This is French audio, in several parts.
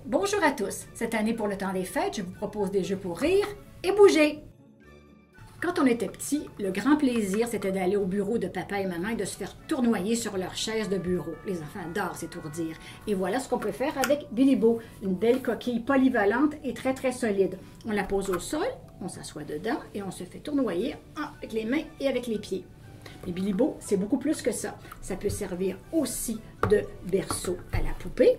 Bonjour à tous! Cette année pour le temps des fêtes, je vous propose des jeux pour rire et bouger. Quand on était petit, le grand plaisir, c'était d'aller au bureau de papa et maman et de se faire tournoyer sur leur chaise de bureau. Les enfants adorent s'étourdir. Et voilà ce qu'on peut faire avec Billy Bo, une belle coquille polyvalente et très très solide. On la pose au sol, on s'assoit dedans et on se fait tournoyer avec les mains et avec les pieds. Mais Billy Bo, c'est beaucoup plus que ça. Ça peut servir aussi de berceau à la poupée.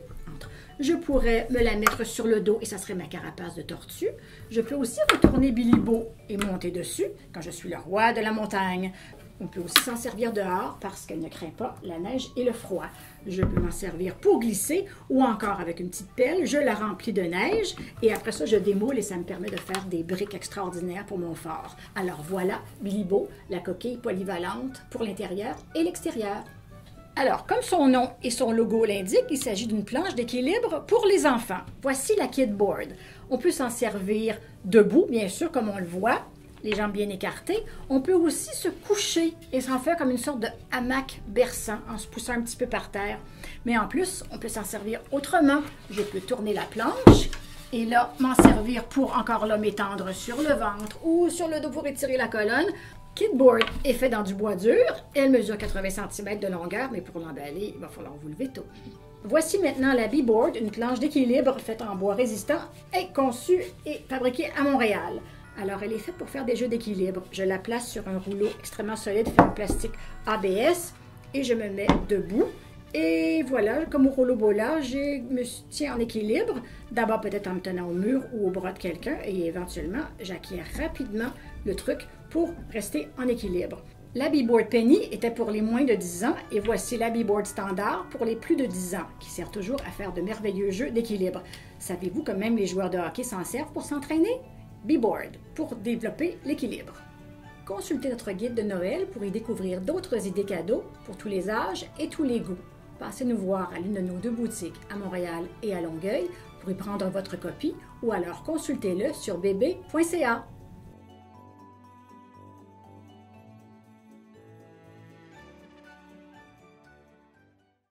Je pourrais me la mettre sur le dos et ça serait ma carapace de tortue. Je peux aussi retourner Billy Bo et monter dessus quand je suis le roi de la montagne. On peut aussi s'en servir dehors parce qu'elle ne craint pas la neige et le froid. Je peux m'en servir pour glisser ou encore avec une petite pelle, je la remplis de neige et après ça, je démoule et ça me permet de faire des briques extraordinaires pour mon fort. Alors voilà, Billy Bo, la coquille polyvalente pour l'intérieur et l'extérieur. Alors, comme son nom et son logo l'indiquent, il s'agit d'une planche d'équilibre pour les enfants. Voici la Kid Board. On peut s'en servir debout, bien sûr, comme on le voit, les jambes bien écartées. On peut aussi se coucher et s'en faire comme une sorte de hamac berçant en se poussant un petit peu par terre. Mais en plus, on peut s'en servir autrement. Je peux tourner la planche et là, m'en servir pour encore là m'étendre sur le ventre ou sur le dos pour étirer la colonne. Kid Board est fait dans du bois dur. Elle mesure 80 cm de longueur, mais pour l'emballer, il va falloir vous lever tôt. Voici maintenant la B-Board, une planche d'équilibre faite en bois résistant et conçue et fabriquée à Montréal. Alors, elle est faite pour faire des jeux d'équilibre. Je la place sur un rouleau extrêmement solide fait en plastique ABS et je me mets debout. Et voilà, comme au rouleau bola, je me tiens en équilibre. D'abord peut-être en me tenant au mur ou au bras de quelqu'un et éventuellement, j'acquiers rapidement le truc pour rester en équilibre. La B-Board Penny était pour les moins de 10 ans et voici la B-Board Standard pour les plus de 10 ans qui sert toujours à faire de merveilleux jeux d'équilibre. Savez-vous que même les joueurs de hockey s'en servent pour s'entraîner? B-Board pour développer l'équilibre. Consultez notre guide de Noël pour y découvrir d'autres idées cadeaux pour tous les âges et tous les goûts. Passez nous voir à l'une de nos deux boutiques à Montréal et à Longueuil pour y prendre votre copie ou alors consultez-le sur bb.ca.